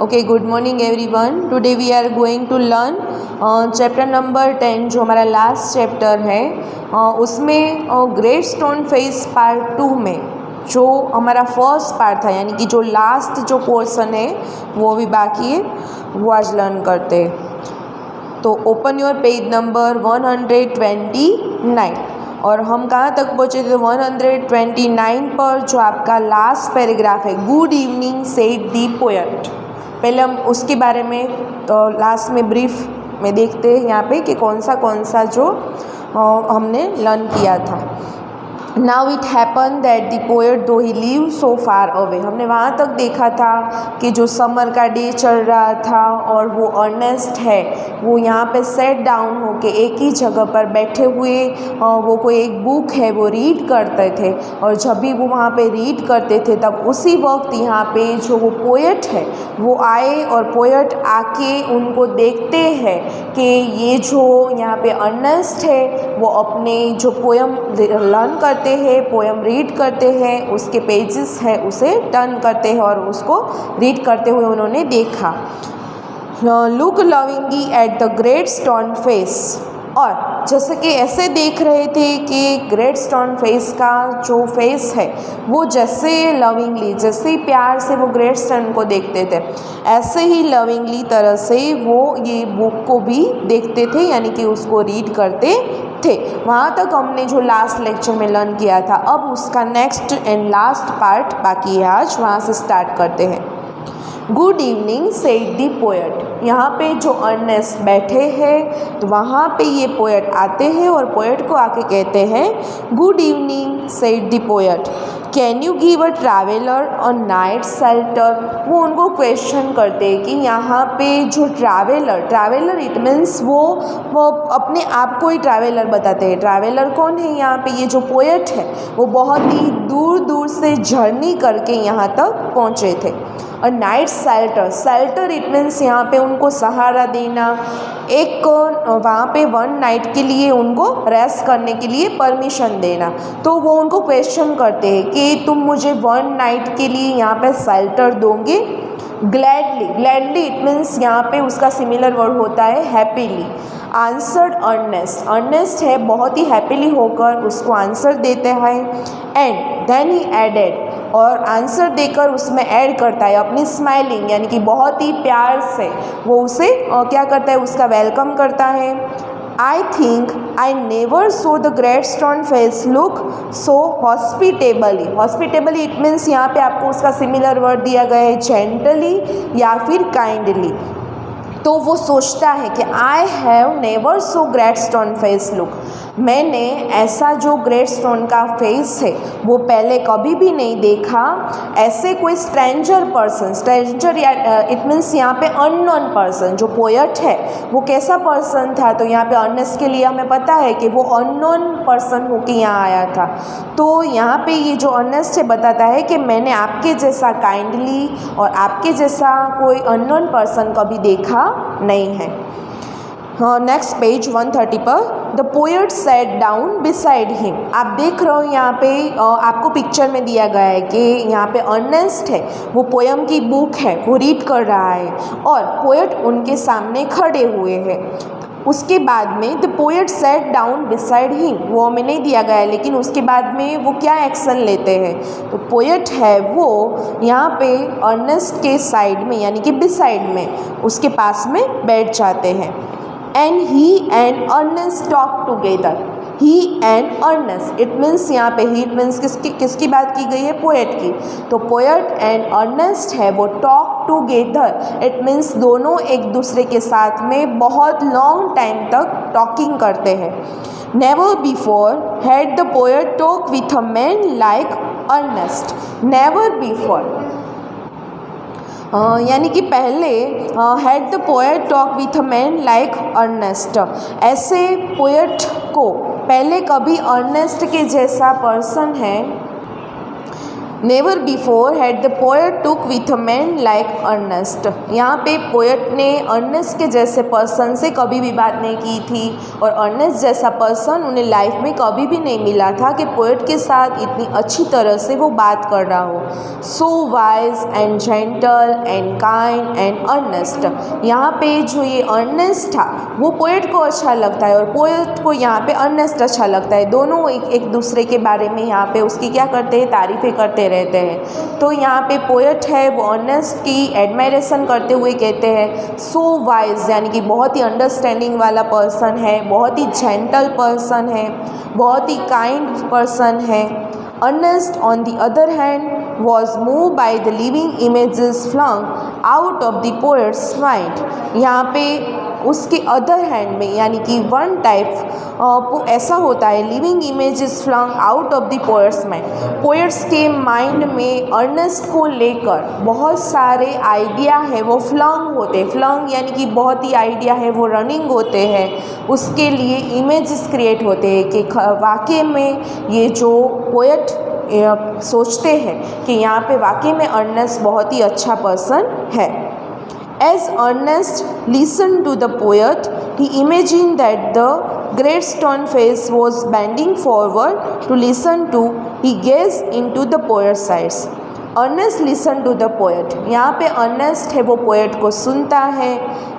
Okay, good morning everyone. Today we are going to learn chapter number 10 जो हमारा last chapter है। उसमें great stone face part 2 में जो हमारा फर्स्ट पार्ट था, यानी कि जो लास्ट जो पोर्शन है वो भी बाकी है, वो आज लर्न करते हैं। तो ओपन योर पेज नंबर 129 और हम कहाँ तक पहुँचे थे? 129 पर जो आपका लास्ट पैराग्राफ है, गुड इवनिंग सेड दी पोएट। पहले हम उसके बारे में तो लास्ट में ब्रीफ में देखते हैं यहाँ पे कि कौन सा जो हमने लर्न किया था। Now it happen that the poet दो he live so far away. हमने वहाँ तक देखा था कि जो समर का डे चल रहा था और वो अर्नेस्ट है, वो यहाँ पे सेट डाउन होके एक ही जगह पर बैठे हुए वो कोई एक बुक है वो रीड करते थे। और जब भी वो वहाँ पे रीड करते थे तब उसी वक्त यहाँ पे जो वो पोएट है वो आए और पोएट आके उनको देखते हैं कि ये जो यहाँ पे अर्नेस्ट है वो अपने जो पोएम लर्न करते हैं, पोएम रीड करते हैं, उसके पेजेस है उसे टर्न करते हैं और उसको रीड करते हुए उन्होंने देखा। Look lovingly at the great stone face. और जैसे कि ऐसे देख रहे थे कि ग्रेट स्टोन फेस का जो फेस है वो जैसे लविंगली, जैसे प्यार से वो ग्रेट स्टोन को देखते थे, ऐसे ही लविंगली तरह से वो ये बुक को भी देखते थे, यानी कि उसको रीड करते थे। वहाँ तक हमने जो लास्ट लेक्चर में लर्न किया था। अब उसका नेक्स्ट एंड लास्ट पार्ट बाकी है, आज वहाँ से स्टार्ट करते हैं। गुड इवनिंग सेड दी पोएट। यहाँ पे जो अर्नेस्ट बैठे हैं तो वहाँ पे ये पोएट आते हैं और पोएट को आके कहते हैं good evening said the poet, can you give a traveller a night shelter. वो उनको क्वेश्चन करते हैं कि यहाँ पे जो ट्रैवलर इट मीन्स वो अपने आप को ही ट्रैवलर बताते हैं। ट्रैवलर कौन है? यहाँ पे ये जो पोएट है वो बहुत ही दूर दूर से जर्नी करके यहाँ तक पहुँचे थे। और नाइट शेल्टर इट मीन्स यहाँ पे उनको सहारा देना, एक वहाँ पे वन नाइट के लिए उनको रेस्ट करने के लिए परमिशन देना। तो वो उनको क्वेश्चन करते हैं कि तुम मुझे वन नाइट के लिए यहाँ पे शेल्टर दोगे? ग्लैडली इट मीन्स यहाँ पे उसका सिमिलर वर्ड होता है हैप्पीली। आंसर्ड अर्नेस्ट है बहुत ही हैप्पीली होकर उसको आंसर देते हैं। एंड देन ही एडेड, और आंसर देकर उसमें ऐड करता है अपनी स्माइलिंग, यानी कि बहुत ही प्यार से वो उसे क्या करता है, उसका वेलकम करता है। I think I never saw the great stone Face look so hospitably it means यहाँ पे आपको उसका सिमिलर वर्ड दिया गया है जेंटली या फिर काइंडली। तो वो सोचता है कि I have never so great stone Face look, मैंने ऐसा जो ग्रेट स्टोन का फेस है वो पहले कभी भी नहीं देखा। ऐसे कोई स्ट्रेंजर या इट मीन्स यहाँ पे अननोन पर्सन, जो पोएट है वो कैसा पर्सन था? तो यहाँ पे अर्नेस्ट के लिए हमें पता है कि वो अननोन पर्सन होके यहाँ आया था। तो यहाँ पे ये जो अर्नेस्ट है बताता है कि मैंने आपके जैसा काइंडली और आपके जैसा कोई अननोन पर्सन कभी देखा नहीं है। नेक्स्ट पेज 130 पर the poet set down beside him. आप देख रहे हो यहाँ पे आपको पिक्चर में दिया गया है कि यहाँ पे अर्नेस्ट है वो पोएम की बुक है वो रीड कर रहा है और पोएट उनके सामने खड़े हुए हैं। उसके बाद में the poet set down beside him, वो हमें नहीं दिया गया है, लेकिन उसके बाद में वो क्या एक्शन लेते हैं? तो पोएट है वो यहाँ पे अर्नेस्ट के साइड में, यानी कि बिसाइड में, उसके पास में बैठ जाते हैं। And he and Ernest talk together. He and Ernest it means यहाँ पे ही इट मीन्स किसकी बात की गई है? पोएट की। तो पोएट एंड अर्नेस्ट है वो टॉक टुगेदर इट मीन्स दोनों एक दूसरे के साथ में बहुत लॉन्ग टाइम तक टॉकिंग करते हैं। Never before had the poet talk with a man like Ernest. Never before यानी कि पहले had the poet talk with a man like Ernest, ऐसे पोएट को पहले कभी अर्नेस्ट के जैसा पर्सन है never before had the poet took with a man like Ernest. यहाँ पे पोएट ने अर्नेस्ट के जैसे पर्सन से कभी भी बात नहीं की थी और अर्नेस्ट जैसा पर्सन उन्हें लाइफ में कभी भी नहीं मिला था कि पोएट के साथ इतनी अच्छी तरह से वो बात कर रहा हो। So wise and gentle and kind and earnest. यहाँ पे जो ये अर्नेस्ट था वो पोएट को अच्छा लगता है और पोएट को यहाँ पे अर्नेस्ट अच्छा लगता है। दोनों एक दूसरे के बारे में यहाँ पे उसकी क्या करते हैं, तारीफ़ें करते रहते हैं। तो यहाँ पे पोएट है वो अर्नेस्ट की एडमायरेशन करते हुए कहते हैं सो वाइज, यानी कि बहुत ही अंडरस्टैंडिंग वाला पर्सन है, बहुत ही जेंटल पर्सन है, बहुत ही काइंड पर्सन है। Ernest on the other hand was moved by the living images flung out of the poet's mind। यहाँ पे उसके अदर हैंड में यानी कि वन टाइप ऐसा होता है, living images flung out of the poet's mind. Poet's के माइंड में अर्नेस्ट को लेकर बहुत सारे आइडिया है वो फ्लंग होते हैं। फ्लंग यानी कि बहुत ही आइडिया है वो रनिंग होते हैं, उसके लिए इमेजेस क्रिएट होते हैं कि वाकई में ये जो पोएट सोचते हैं कि यहाँ पे वाकई में अर्नेस्ट बहुत ही अच्छा पर्सन है। As Ernest listened to the poet, he imagined that the great stone face was bending forward to listen to. He gazed into the poet's eyes. Ernest listen to the poet. यहाँ पे Ernest है वो poet को सुनता है।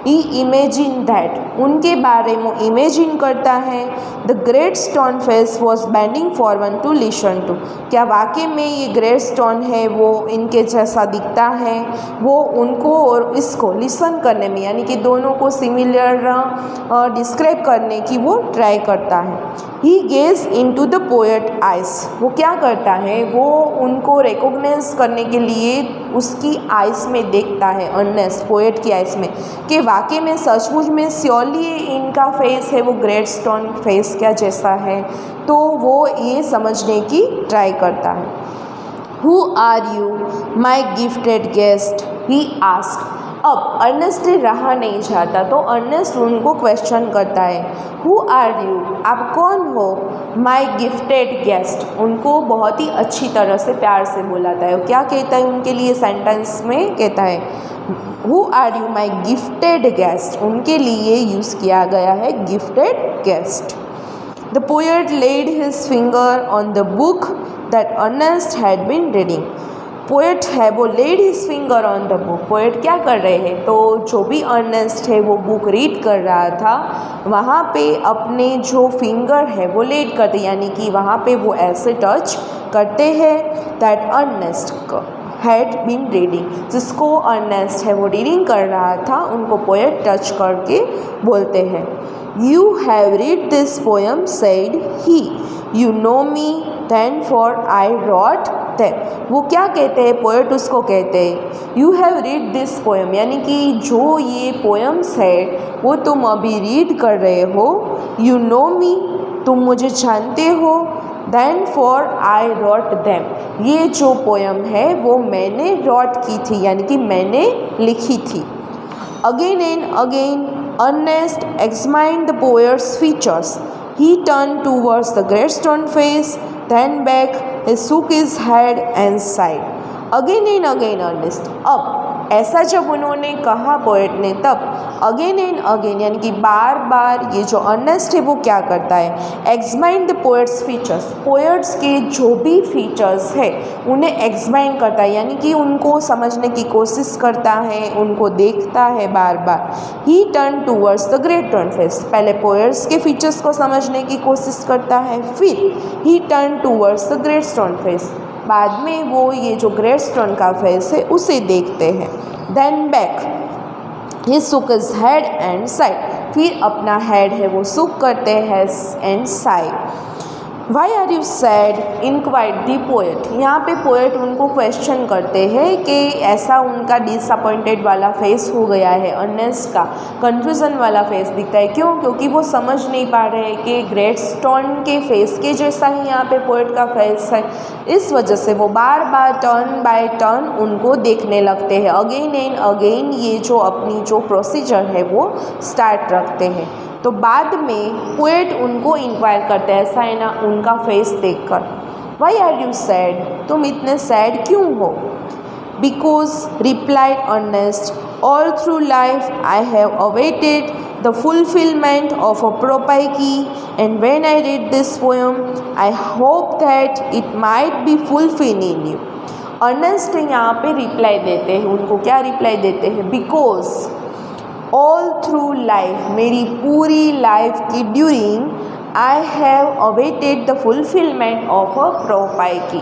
ही imagine that, उनके बारे में इमेजिन करता है। The great stone face was bending forward to listen to, क्या वाकई में ये ग्रेट स्टोन है वो इनके जैसा दिखता है। वो उनको और इसको लिसन करने में यानी कि दोनों को सिमिलर डिस्क्राइब करने की वो ट्राई करता है। He gaze into the poet eyes, वो क्या करता है वो उनको रिकॉग्नाइज करने के लिए उसकी आइज़ में देखता है, अर्नेस्ट पोएट की आइज़ में, कि वाकई में सचमुच में श्योरली इनका फेस है वो ग्रेट स्टोन फेस क्या जैसा है। तो वो ये समझने की ट्राई करता है। Who are you my gifted guest, he asked. अब अर्नेस्ट रहा नहीं चाहता तो अर्नेस्ट उनको क्वेश्चन करता है, हु आर यू, आप कौन हो। माई गिफ्टेड गेस्ट, उनको बहुत ही अच्छी तरह से प्यार से बुलाता है। क्या कहता है उनके लिए सेंटेंस में, कहता है who are you my gifted guest, उनके लिए यूज़ किया गया है gifted guest. The poet laid his finger on the book that Ernest had been reading. Poet है वो laid his finger on the book, poet क्या कर रहे हैं तो जो भी अर्नेस्ट है वो बुक रीड कर रहा था वहाँ पे अपने जो फिंगर है वो लेड करते, यानी कि वहाँ पे वो ऐसे टच करते हैं that Ernest had been reading, जिसको अर्नेस्ट है वो रीडिंग कर रहा था उनको पोएट टच करके बोलते हैं। You have read this poem said he, you know me then for I wrote them. वो क्या कहते हैं, पोएट उसको कहते हैं you have read this poem, यानी कि जो ये पोएम्स है वो तुम अभी रीड कर रहे हो। यू नो मी, तुम मुझे जानते हो। Then for I wrote them, ये जो पोएम है वो मैंने रॉट की थी यानी कि मैंने लिखी थी। Again and again Ernest examined the poet's features. He turned towards the great stone face, then back. He shook his head and sighed. Again and again Ernest, अब ऐसा जब उन्होंने कहा पोएट ने तब अगेन एंड अगेन यानी कि बार बार ये जो अर्नेस्ट है वो क्या करता है, examine the poets features, poets के जो भी फीचर्स है उन्हें एग्जामाइन करता है यानी कि उनको समझने की कोशिश करता है, उनको देखता है बार बार। He turn towards the great stone Face, पहले पोएट्स के फीचर्स को समझने की कोशिश करता है, फिर he turn towards the great stone Face, बाद में वो ये जो ग्रेट स्टोन का फेस है उसे देखते हैं। Then back he shook his head and sighed, फिर अपना हेड है वो शुक करते हैं and sighed. Why are you sad inquired the poet, यहाँ पे पोएट उनको क्वेश्चन करते हैं कि ऐसा उनका डिसअपॉइंटेड वाला फेस हो गया है, अर्नेस्ट का कन्फ्यूज़न वाला फेस दिखता है। क्यों? क्योंकि वो समझ नहीं पा रहे हैं कि ग्रेट स्टोन के फेस के जैसा ही यहाँ पे पोएट का फेस है, इस वजह से वो बार बार टर्न बाय टर्न उनको देखने लगते हैं। अगेन एंड अगेन ये जो अपनी जो प्रोसीजर है वो स्टार्ट रखते हैं। तो बाद में पोएट उनको इंक्वायर करते हैं, ऐसा है ना उनका फेस देखकर, वाई आर यू सैड, तुम इतने सैड क्यों हो? Because, replied Ernest, all through life I have awaited the fulfillment of a prophecy, and when I read this poem, I hope that it might be fulfilled in you. Ernest यहाँ पे reply देते हैं, उनको क्या reply देते हैं? Because all through life, मेरी पूरी लाइफ की during, I have awaited the fulfilment of a prophecy,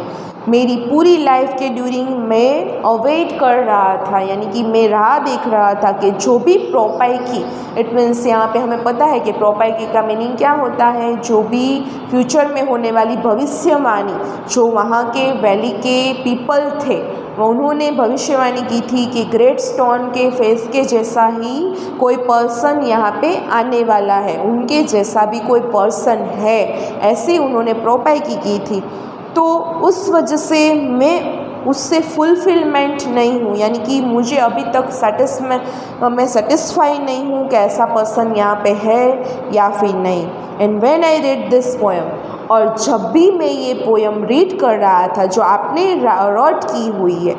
मेरी पूरी लाइफ के ड्यूरिंग मैं अवेट कर रहा था, यानी कि मैं राह देख रहा था कि जो भी प्रोपाइकी, इट मीन्स यहाँ पे हमें पता है कि प्रोपाइकी का मीनिंग क्या होता है, जो भी फ्यूचर में होने वाली भविष्यवाणी, जो वहाँ के वैली के पीपल थे उन्होंने भविष्यवाणी की थी कि ग्रेट स्टोन के फेस के जैसा ही कोई पर्सन यहाँ पे आने वाला है, उनके जैसा भी कोई पर्सन है, ऐसे उन्होंने प्रोपाइकी की थी। तो उस वजह से मैं उससे फुलफिलमेंट नहीं हूँ, यानी कि मुझे अभी तक मैं सेटिस्फाई नहीं हूँ कि ऐसा पर्सन यहाँ पे है या फिर नहीं। And when I read this poem, और जब भी मैं ये पोएम रीड कर रहा था जो आपने रॉट की हुई है,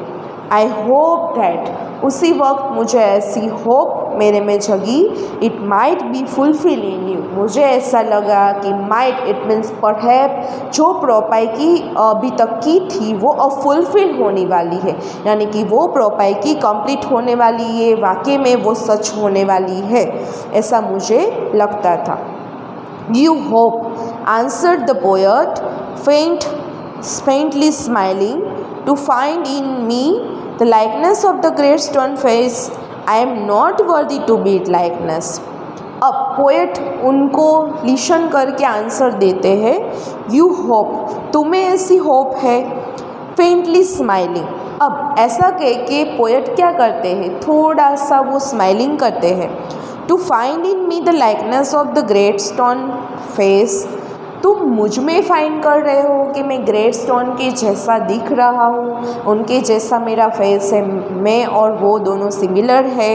आई होप दैट, उसी वक्त मुझे ऐसी होप मेरे में जगी, it might be fulfil in you, मुझे ऐसा लगा कि माइट, इट मीन्स परहैप, जो प्रोपाइकी अभी तक की थी वो अब फुलफिल होने वाली है, यानी कि वो प्रोपाइकी कंप्लीट होने वाली है, वाकई में वो सच होने वाली है, ऐसा मुझे लगता था। You hope, answered the poet, faintly smiling, to find in me the likeness of the great stone face. I am not worthy to be its likeness. अब पोएट उनको लिशन करके आंसर देते हैं, यू होप, तुम्हें ऐसी hope है, faintly smiling. अब ऐसा कह के पोएट क्या करते हैं, थोड़ा सा वो स्माइलिंग करते हैं। To find in me the likeness of the great stone face, तुम मुझ में फाइंड कर रहे हो कि मैं ग्रेट स्टोन के जैसा दिख रहा हूँ, उनके जैसा मेरा फेस है, मैं और वो दोनों सिमिलर है।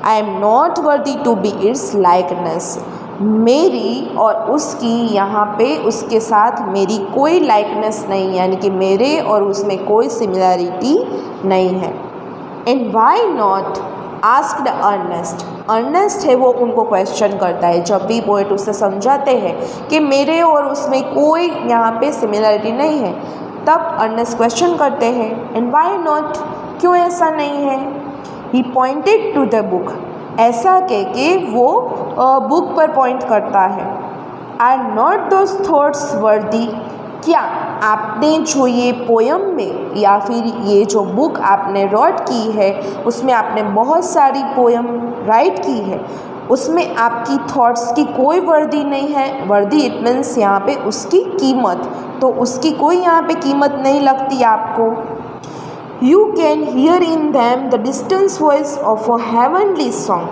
I am not worthy to be its likeness, मेरी और उसकी यहाँ पे उसके साथ मेरी कोई लाइकनेस नहीं, यानी कि मेरे और उसमें कोई सिमिलरिटी नहीं है। And why not, asked Ernest, Ernest है वो उनको क्वेश्चन करता है, जब भी पोएट उसे समझाते हैं कि मेरे और उसमें कोई यहाँ पे सिमिलरिटी नहीं है, तब अर्नेस्ट क्वेश्चन करते हैं, एंड वाई नॉट, क्यों ऐसा नहीं है? ही पॉइंटेड टू द बुक, ऐसा कह के वो बुक पर पॉइंट करता है। आर नॉट दोज थॉट्स वर्दी, क्या आपने जो ये पोएम में या फिर ये जो बुक आपने रॉट की है उसमें आपने बहुत सारी पोएम राइट की है, उसमें आपकी थॉट्स की कोई वर्दी नहीं है। वर्दी इट मीन्स यहाँ पे उसकी कीमत, तो उसकी कोई यहाँ पे कीमत नहीं लगती आपको। You can here in them the distance voice of a heavenly song,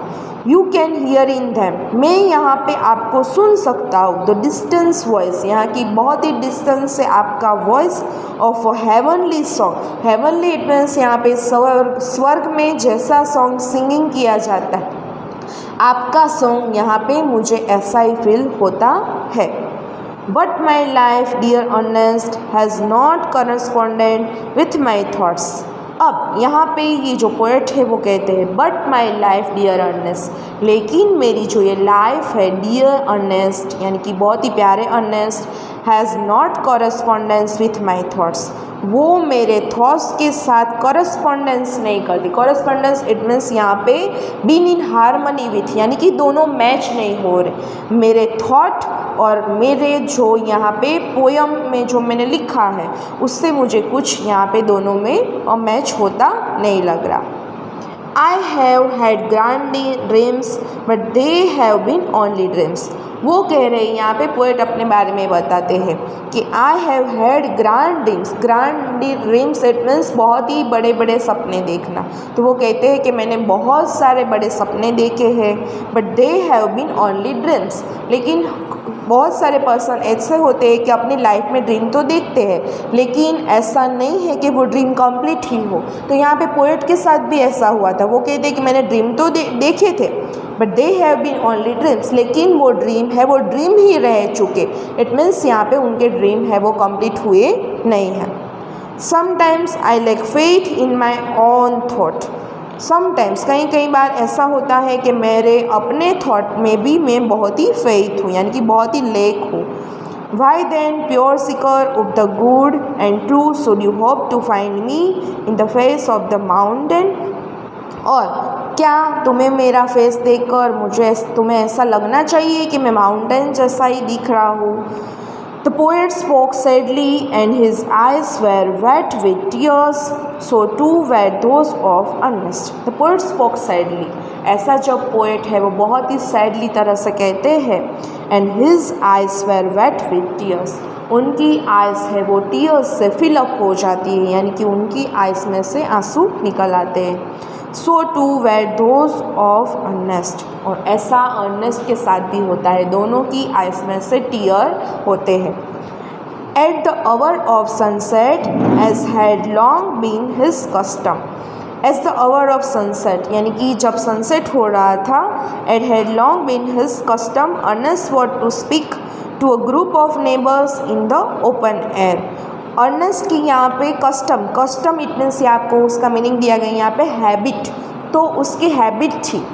you can here in them, मैं यहाँ पे आपको सुन सकता हूँ, द डिस्टेंस वॉइस, यहाँ की बहुत ही डिस्टेंस से आपका voice of a heavenly song, heavenly it means यहाँ पे स्वर्ग में जैसा सॉन्ग सिंगिंग किया जाता है, आपका सॉन्ग यहाँ पे मुझे ऐसा ही फील होता है। But my life dear Ernest has not correspondent with my thoughts, अब यहाँ पे ये जो पोएट है वो कहते हैं but my life dear Ernest, लेकिन मेरी जो ये लाइफ है डियर अर्नेस्ट, यानी कि बहुत ही प्यारे Ernest, has not correspondence with my thoughts, वो मेरे थॉट्स के साथ कॉरस्पॉन्डेंस नहीं करती। कॉरस्पॉन्डेंस इट मीन्स यहाँ पे बीन इन हारमनी विथ, यानी कि दोनों मैच नहीं हो रहे, मेरे थॉट और मेरे जो यहाँ पे पोएम में जो मैंने लिखा है उससे मुझे कुछ यहाँ पे दोनों में मैच होता नहीं लग रहा। I have had grand dreams but they have been only dreams, वो कह रहे हैं यहाँ पे पोएट अपने बारे में बताते हैं कि आई have had grand dreams, grand dreams it means बहुत ही बड़े बड़े सपने देखना, तो वो कहते हैं कि मैंने बहुत सारे बड़े सपने देखे हैं, but they have been only dreams, लेकिन बहुत सारे पर्सन ऐसे होते हैं कि अपनी लाइफ में ड्रीम तो देखते हैं लेकिन ऐसा नहीं है कि वो ड्रीम कंप्लीट ही हो। तो यहाँ पे पोएट के साथ भी ऐसा हुआ था, वो कहते हैं कि मैंने ड्रीम तो देखे थे but they have been only dreams, लेकिन वो ड्रीम है, वो ड्रीम ही रह चुके। इट मीन्स यहाँ पे उनके ड्रीम है वो कंप्लीट हुए नहीं हैं। Sometimes I lack faith in my own thought, sometimes कई कई बार ऐसा होता है कि मेरे अपने थॉट में भी मैं बहुत ही फेथ हूँ, यानी कि बहुत ही लेक हूँ। Why then, pure seeker of the good and true, should you hope to find me in the face of the mountain? और क्या तुम्हें मेरा फेस देखकर तुम्हें ऐसा लगना चाहिए कि मैं माउंटेन जैसा ही दिख रहा हूँ? The poet spoke sadly and his eyes were wet with tears, so too were those of Ernest. The poet spoke sadly. ऐसा जब पोएट है वो बहुत ही सैडली तरह से कहते हैं, and his eyes were wet with tears, उनकी आइज़ है वो टीयर्स से फिलअप हो जाती है, यानी कि उनकी आइज़ में से आंसू निकल आते हैं। So too were those of Ernest, और ऐसा अर्नेस्ट के साथ भी होता है, दोनों की आइज़ में से टीयर होते हैं। At the hour of sunset as had long been his custom, as the hour of sunset यानी कि जब सनसेट हो रहा था, at had long been his custom Ernest wont to speak to a group of neighbours in the open air. अर्नेस्ट की यहाँ पे कस्टम, कस्टम इट मीन्स ये आपको उसका मीनिंग दिया गया यहाँ पे हैबिट, तो उसकी हैबिट थी।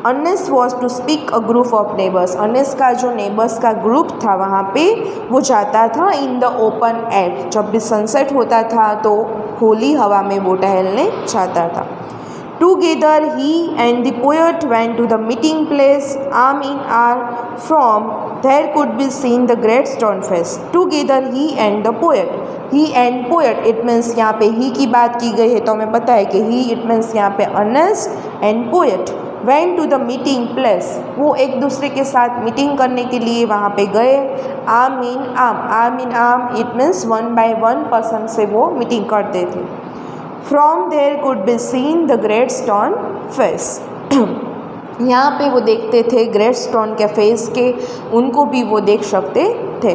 Ernest was to speak a group of neighbours, Ernest का जो नेबर्स का ग्रुप था वहाँ पे वो जाता था इन द ओपन एयर, जब भी सनसेट होता था तो खुली हवा में वो टहलने जाता था। Together he and the poet went to the meeting place, arm in arm, from there could be seen the great stone face. Together he and the poet, he and poet it means यहाँ पे ही की बात की गई है, तो हमें पता है कि ही इट मीन्स यहाँ पे Ernest and poet went to the meeting place, वो एक दूसरे के साथ मीटिंग करने के लिए वहाँ पे गए। Arm in arm, arm in arm it means 1 by 1 person से वो मीटिंग करते थे। From there could be seen the great stone face, यहाँ पे वो देखते थे ग्रेट स्टोन के फेस के, उनको भी वो देख सकते थे।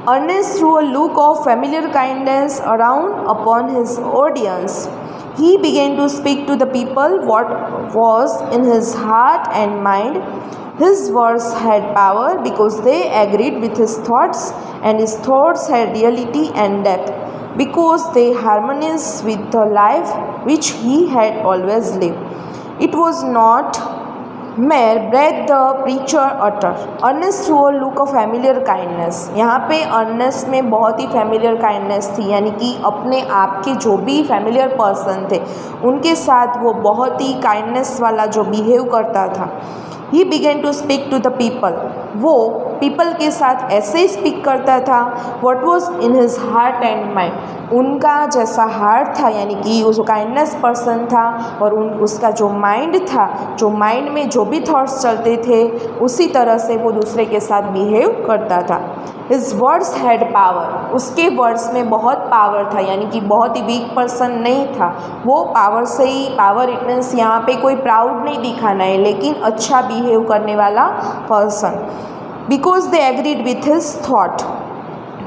Ernest threw a look of familiar kindness around upon his audience, he began to speak to the people what was in his heart and mind. His words had power because they agreed with his thoughts, and his thoughts had reality and depth because they harmonized with the life which he had always lived. It was not mere breath the preacher uttered. Earnest through a look of familiar kindness, यहाँ पे Ernest में बहुत ही familiar kindness थी, यानी कि अपने आप के जो भी फैमिलियर पर्सन थे उनके साथ वो बहुत ही काइंडनेस वाला जो बिहेव करता था। He began to speak to the people, वो पीपल के साथ ऐसे ही स्पीक करता था। What was in his heart and mind, उनका जैसा हार्ट था यानी कि उस काइंडनेस पर्सन था, और उसका जो माइंड था, जो माइंड में जो भी थॉट्स चलते थे उसी तरह से वो दूसरे के साथ बिहेव करता था। हिज वर्ड्स हैड पावर, उसके वर्ड्स में बहुत पावर था, यानी कि बहुत ही वीक पर्सन नहीं था, वो पावर से ही, पावर इट मीन्स यहाँ पे कोई प्राउड नहीं दिखाना है, लेकिन अच्छा बिहेव करने वाला person. Because they agreed with his thought,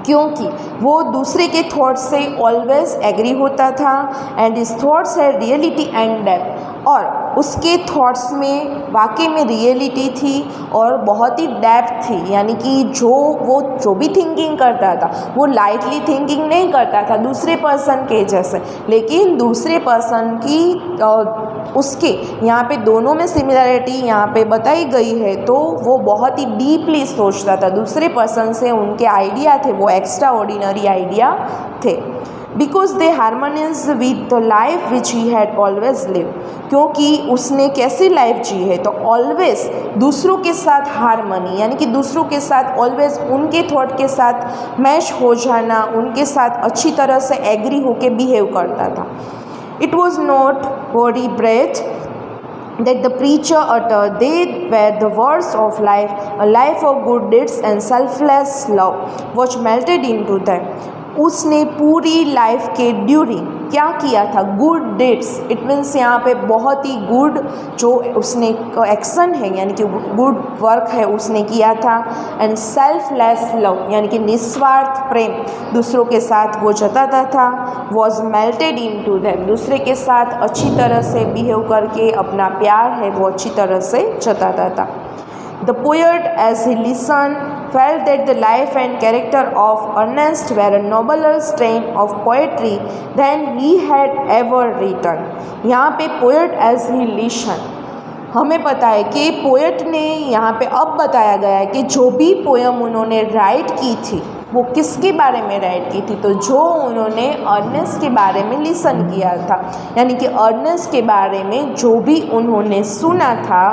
क्योंकि वो दूसरे के थॉट्स से ऑलवेज एग्री होता था, एंड हिज थॉट्स है रियलिटी एंड डेप्थ, और उसके थॉट्स में वाकई में रियलिटी थी और बहुत ही डेप्थ थी, यानी कि जो भी थिंकिंग करता था वो लाइटली थिंकिंग नहीं करता था दूसरे पर्सन के जैसे, लेकिन दूसरे पर्सन की उसके यहाँ पे दोनों में सिमिलरिटी यहाँ पे बताई गई है, तो वो बहुत ही डीपली सोचता था दूसरे पर्सन से, उनके आइडिया थे वो एक्स्ट्रा ऑर्डिनरी आइडिया थे। Because they harmonious with the life which he had always live, क्योंकि उसने कैसी लाइफ जी है, तो ऑलवेज दूसरों के साथ हारमोनी, यानी कि दूसरों के साथ ऑलवेज उनके थॉट के साथ मैच हो जाना, उनके साथ अच्छी तरह से एग्री होके बिहेव करता था। It was not body breath that the preacher uttered, they were the words of life, a life of good deeds and selfless love which melted into them. उसने पूरी लाइफ के ड्यूरिंग क्या किया था, good डिड्स, it means यहाँ पे बहुत ही good जो उसने एक्शन है यानी कि गुड वर्क है उसने किया था। एंड सेल्फलेस लव यानी कि निस्वार्थ प्रेम दूसरों के साथ वो जताता था। Was melted into them, दूसरे के साथ अच्छी तरह से बिहेव करके अपना प्यार है वो अच्छी तरह से जताता था। The poet, as he listened, felt that the life and character of Ernest were a nobler strain of poetry than he had ever written. यहाँ पे poet as he listened, हमें पता है कि पोएट ने यहाँ पे अब बताया गया है कि जो भी पोयम उन्होंने राइट की थी वो किसके बारे में राइट की थी, तो जो उन्होंने अर्नेस्ट के बारे में लिसन किया था, यानी कि अर्नेस्ट के बारे में जो भी उन्होंने सुना था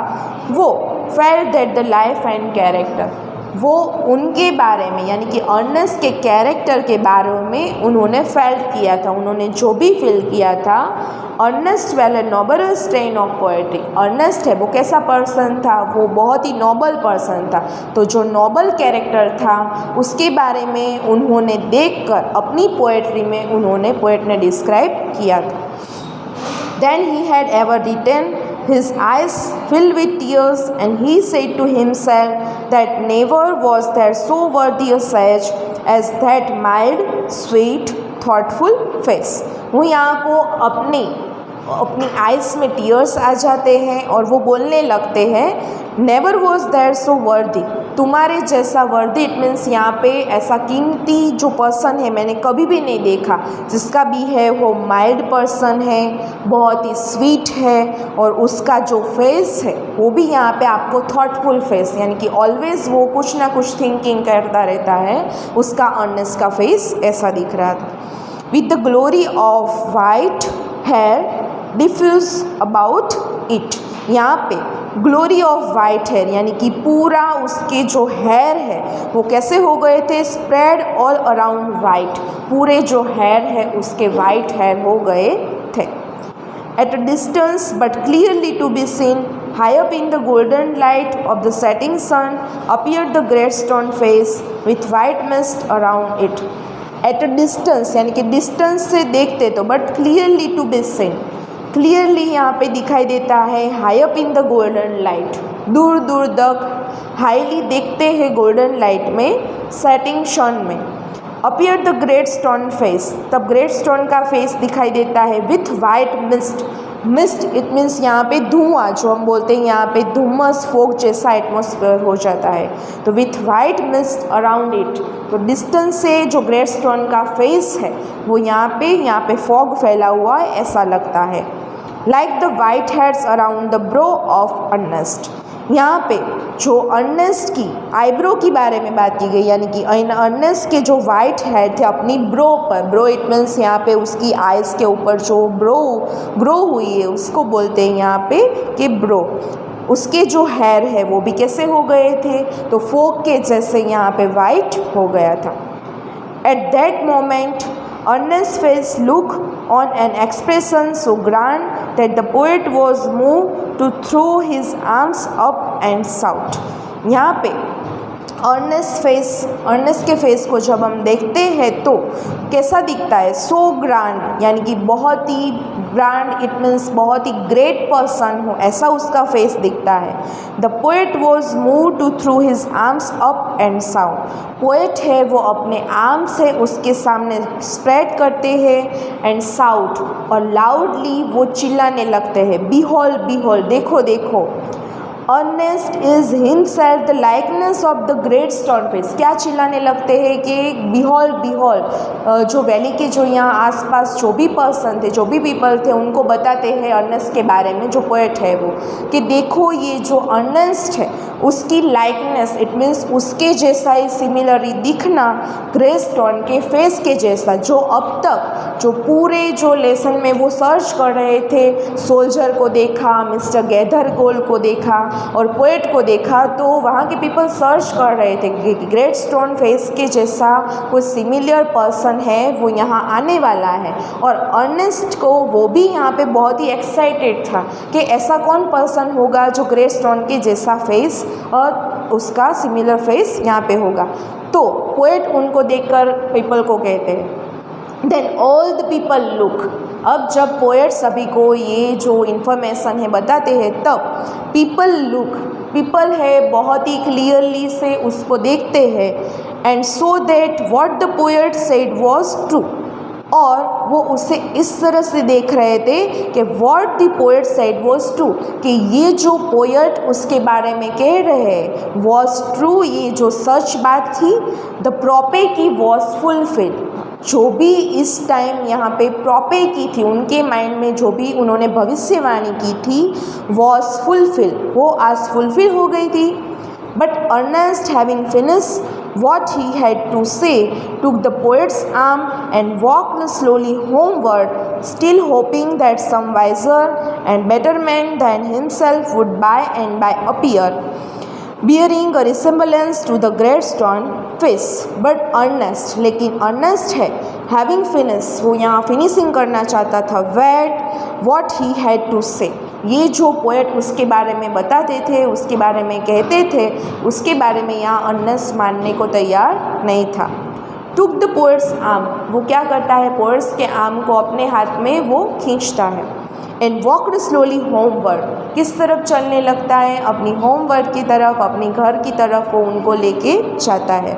वो felt that the life and character, वो उनके बारे में यानी कि अर्नेस्ट के कैरेक्टर के बारे में उन्होंने फेल्ट किया था, उन्होंने जो भी फील किया था। Ernest well a noble strain of poetry, Ernest है वो कैसा पर्सन था, वो बहुत ही नोबल पर्सन था, तो जो नोबल कैरेक्टर था उसके बारे में उन्होंने देखकर अपनी पोएट्री में उन्होंने पोएट ने डिस्क्राइब किया था। Then he had ever written, his eyes filled with tears, and he said to himself that never was there so worthy a sage as that mild, sweet, thoughtful face. वो यहाँ को अपनी eyes में tears आ जाते हैं और वो बोलने लगते हैं नेवर वॉज देयर सो वर्दी, तुम्हारे जैसा वर्दी, इट मीन्स यहाँ पे ऐसा कीमती जो पर्सन है मैंने कभी भी नहीं देखा, जिसका भी है वो माइल्ड पर्सन है, बहुत ही स्वीट है और उसका जो फेस है वो भी यहाँ पे आपको थॉटफुल फेस यानी कि ऑलवेज वो कुछ ना कुछ थिंकिंग करता रहता है, उसका अर्नेस्ट का फेस ऐसा दिख रहा था। With the glory of white hair diffuse about it, यहाँ पे ग्लोरी ऑफ वाइट हेयर यानी कि पूरा उसके जो हेयर है वो कैसे हो गए थे, स्प्रेड ऑल अराउंड वाइट, पूरे जो हेयर है उसके वाइट हेयर हो गए थे। At a distance but clearly to be seen, high up in the golden light of the setting sun appeared the great stone face with white mist around it. At a distance यानी कि distance से देखते तो, but clearly to be seen, clearly यहाँ पे दिखाई देता है। High up in the golden light, दूर दूर तक हाईली देखते हैं गोल्डन लाइट में, सेटिंग सन में। Appear the great stone face, तब ग्रेट स्टोन का फेस दिखाई देता है with white mist, mist it means यहाँ पे धुआं, जो हम बोलते हैं यहाँ पे धुम्मस फोग जैसा एटमॉस्फेयर हो जाता है, तो with white mist around it, तो डिस्टेंस से जो ग्रेट स्टोन का फेस है वो यहाँ पे फॉग फैला हुआ है ऐसा लगता है। Like the white heads around the brow of Ernest, यहाँ पे जो अर्नेस्ट की आईब्रो की बारे में बात की गई, यानी कि अर्नेस्ट के जो वाइट हेड थे अपनी ब्रो पर, ब्रो इट मीन्स यहाँ पे उसकी आइज़ के ऊपर जो ग्रो हुई है उसको बोलते हैं यहाँ पे कि ब्रो, उसके जो हेयर है वो भी कैसे हो गए थे, तो फोक के जैसे यहाँ पे वाइट हो गया था। At that moment Ernest's face looked on an expression so grand that the poet was moved to throw his arms up and shout. यहाँ पे अर्नेस्ट के फेस को जब हम देखते हैं तो कैसा दिखता है, सो ग्रांड यानी कि बहुत ही ग्रांड, इट मीन्स बहुत ही ग्रेट पर्सन हो ऐसा उसका फेस दिखता है। The poet was moved to through his arms up and sound, poet है वो अपने आर्म से उसके सामने स्प्रेड करते हैं एंड साउट, और लाउडली वो चिल्लाने लगते हैं, बिहोल्ड बिहोल्ड, देखो देखो। Ernest is himself the likeness of the great stone face, क्या चिल्लाने लगते हैं कि बिहोल्ड बिहोल्ड, जो वैली के जो यहाँ आसपास जो भी पर्सन थे, जो भी पीपल थे, उनको बताते हैं अर्नेस्ट के बारे में, जो पोएट है वो, कि देखो ये जो अर्नेस्ट है उसकी लाइकनेस, इट मीन्स उसके जैसा ही सिमिलरली दिखना ग्रेट स्टोन के फेस के जैसा, जो अब तक जो पूरे जो लेसन में वो सर्च कर रहे थे, सोल्जर को देखा, मिस्टर गैदरगोल को देखा और पोएट को देखा, तो वहाँ के पीपल सर्च कर रहे थे कि ग्रेट स्टोन फेस के जैसा कोई सिमिलर पर्सन है वो यहाँ आने वाला है। और अर्नेस्ट को वो भी यहाँ पे बहुत ही एक्साइटेड था कि ऐसा कौन पर्सन होगा जो ग्रेट स्टोन के जैसा फेस और उसका सिमिलर फेस यहाँ पे होगा। तो पोएट उनको देखकर पीपल को कहते हैं, then all the people look, अब जब पोएट सभी को ये जो इन्फॉर्मेशन है बताते हैं तब पीपल है बहुत ही क्लियरली से उसको देखते हैं and so that what the poet said was true, और वो उसे इस तरह से देख रहे थे कि what the poet said was true, कि ये जो पोएट उसके बारे में कह रहे वाज ट्रू, ये जो सच बात थी, द प्रोपेकी वाज फुलफिल्ड, जो भी इस टाइम यहाँ पे प्रोपे की थी, उनके माइंड में जो भी उन्होंने भविष्यवाणी की थी वॉज फुलफिल, वो आज फुलफिल हो गई थी। But Ernest having finished what he had to say took the poet's arm and walked slowly homeward, still hoping that some wiser and better man than himself would by and by appear, bearing a resemblance to the great stone face. But Ernest, लेकिन Ernest है having finished, वो यहाँ finishing करना चाहता था what he had to say, ये जो poet उसके बारे में बताते थे, उसके बारे में कहते थे, उसके बारे में यहाँ अर्नेस्ट मानने को तैयार नहीं था। टुक द पोएट्स आर्म, वो क्या करता है, पोएट्स के आर्म को अपने हाथ में वो खींचता है। एंड वॉकड स्लोली होमवर्ड, किस तरफ चलने लगता है, अपनी होमवर्ड की तरफ, अपनी घर की तरफ वो उनको लेके जाता है।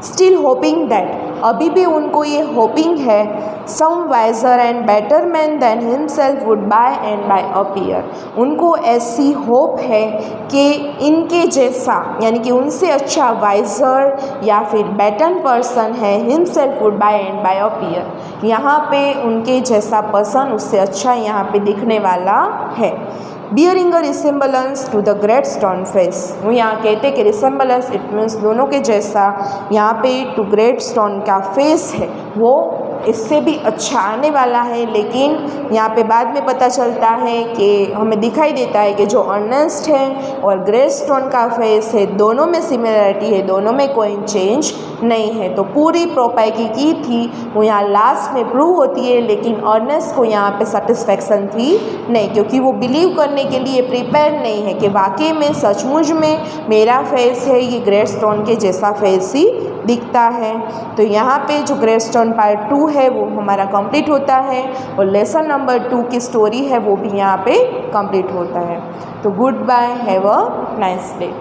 स्टिल होपिंग दैट, अभी भी उनको ये होपिंग है, some wiser and better man than himself would by and by appear, उनको ऐसी होप है कि इनके जैसा यानी कि उनसे अच्छा वाइजर या फिर बेटर पर्सन है, himself would by and by appear, यहाँ पे उनके जैसा पर्सन उससे अच्छा यहाँ पे दिखने वाला है। Bearing a resemblance to the great stone face, वो यहाँ कहते कि रिसेम्बलेंस इट मीन्स दोनों के जैसा, यहाँ पे टू ग्रेट स्टोन का फेस है वो इससे भी अच्छा आने वाला है। लेकिन यहाँ पे बाद में पता चलता है कि हमें दिखाई देता है कि जो अर्नेस्ट है और ग्रेट स्टोन का फेस है, दोनों में सिमिलरिटी है, दोनों में कोई चेंज नहीं है। तो पूरी प्रोपाइकी की थी वो यहाँ लास्ट में प्रूव होती है, लेकिन अर्नेस्ट को यहाँ पे सेटिस्फेक्शन थी नहीं, क्योंकि वो बिलीव करने के लिए प्रिपेयर नहीं है कि वाकई में सचमुच में मेरा फेस है ये ग्रेट स्टोन के जैसा फेस ही दिखता है। तो यहाँ पे जो ग्रेट स्टोन पार्ट 2 है वो हमारा कंप्लीट होता है और लेसन नंबर 2 की स्टोरी है वो भी यहाँ पे कंप्लीट होता है। तो good bye, have a nice day.